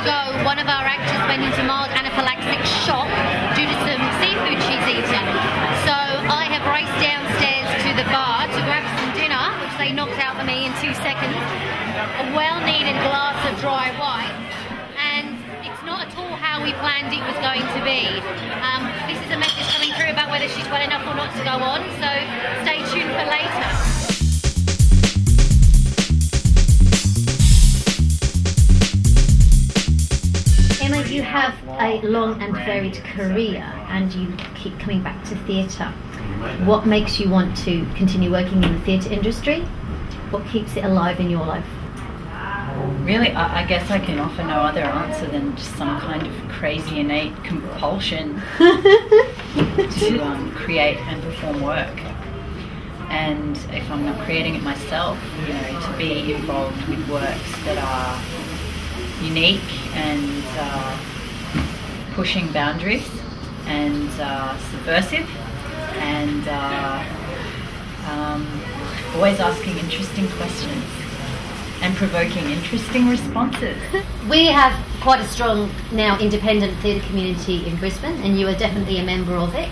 ago, one of our actors went into mild anaphylactic shock due to some seafood she's eaten. So I have raced downstairs to the bar to grab some dinner, which they knocked out for me in 2 seconds, a well-needed glass of dry wine, and it's not at all how we planned it was going to be. This is a message coming through about whether she's well enough or not to go on, so stay tuned for later. Emma, you have a long and varied career and you keep coming back to theatre. What makes you want to continue working in the theatre industry? What keeps it alive in your life? Really, I guess I can offer no other answer than just some kind of crazy innate compulsion to create and perform work. And if I'm not creating it myself, you know, to be involved with works that are unique and pushing boundaries and subversive and always asking interesting questions and provoking interesting responses. We have quite a strong now independent theatre community in Brisbane, and you are definitely a member of it.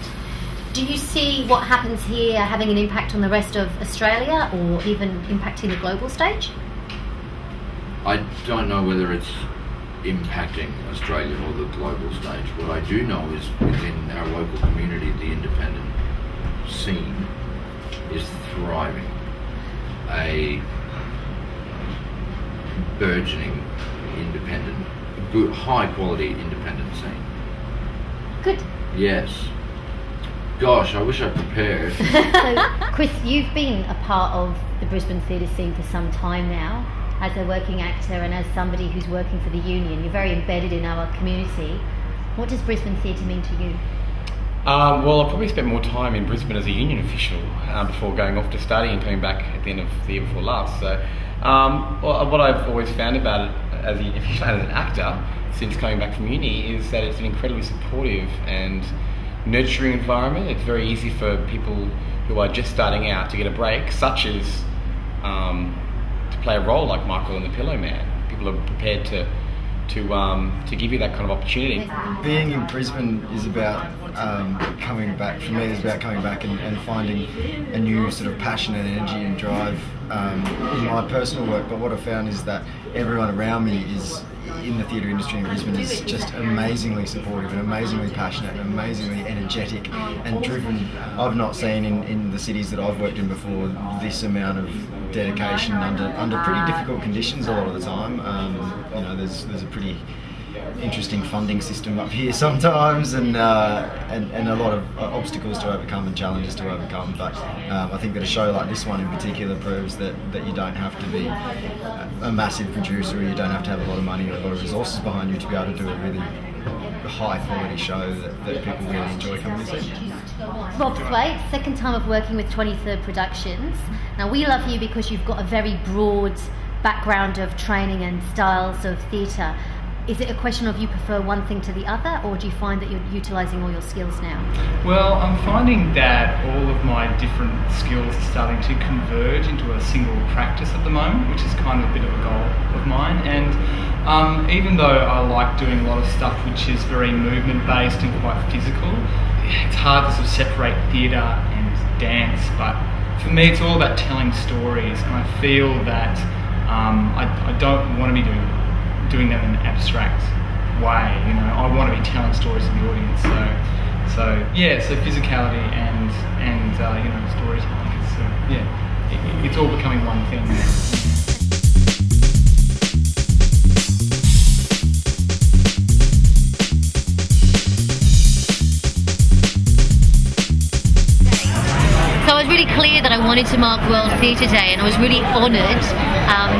Do you see what happens here having an impact on the rest of Australia or even impacting the global stage? I don't know whether it's impacting Australia or the global stage. What I do know is within our local community, the independent scene is thriving. A burgeoning independent, good, high quality independent scene. Good. Yes. Gosh, I wish I prepared. So, Chris, you've been a part of the Brisbane theatre scene for some time now, as a working actor and as somebody who's working for the union. You're very embedded in our community. What does Brisbane theatre mean to you? Well, I probably spent more time in Brisbane as a union official before going off to study and coming back at the end of the year before last. So, what I've always found about it as an actor since coming back from uni is that it's an incredibly supportive and nurturing environment. It's very easy for people who are just starting out to get a break, such as to play a role like Michael in the Pillowman. People are prepared to give you that kind of opportunity. Being in Brisbane is about coming back. For me, it's about coming back and finding a new sort of passion and energy and drive in my personal work. But what I found is that everyone around me is in the theatre industry in Brisbane is just amazingly supportive and amazingly passionate and amazingly energetic and driven. I've not seen in the cities that I've worked in before this amount of dedication under pretty difficult conditions a lot of the time. You know, there's a pretty interesting funding system up here sometimes, and a lot of obstacles to overcome and challenges to overcome. But I think that a show like this one in particular proves that you don't have to be a massive producer, or you don't have to have a lot of money or a lot of resources behind you to be able to do a really high quality show that people really enjoy coming to see. Rob Thwaite, second time of working with 23rd Productions. Now, we love you because you've got a very broad background of training and styles of theatre. Is it a question of you prefer one thing to the other, or do you find that you're utilising all your skills now? Well, I'm finding that all of my different skills are starting to converge into a single practice at the moment, which is kind of a bit of a goal of mine. And even though I like doing a lot of stuff which is very movement based and quite physical, it's hard to sort of separate theatre and dance. But for me, it's all about telling stories, and I feel that I don't want to be doing them in an abstract way. You know, I want to be telling stories to the audience. So physicality and you know, storytelling. It's all becoming one thing. So I was really clear that I wanted to mark World Theatre Day, and I was really honoured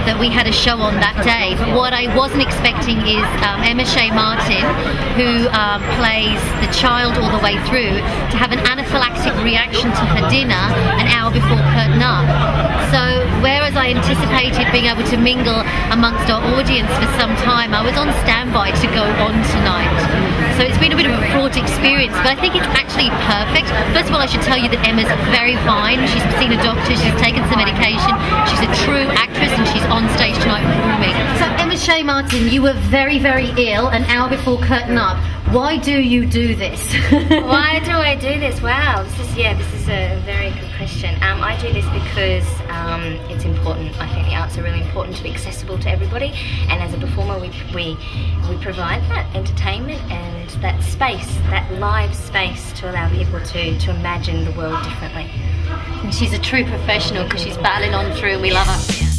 that we had a show on that day. But what I wasn't expecting is Emma Martin, who plays the child all the way through, to have an anaphylactic reaction to her dinner an hour before curtain up. So whereas I anticipated being able to mingle amongst our audience for some time, I was on standby to go on tonight. So So it's been a bit of a fraught experience, but I think it's actually perfect. First of all, I should tell you that Emma's very fine. She's seen a doctor, she's taken some medication, she's a true actress, and she's on stage tonight with me. So Emma Shea Martin, you were very, very ill an hour before curtain up. Why do you do this? Why do I do this? Wow, this is a very good question. I do this because it's important. I think the arts are really important to be accessible to everybody, and as a performer we provide that entertainment and that space, that live space, to allow people to imagine the world differently. And she's a true professional because she's battling on through and we love her.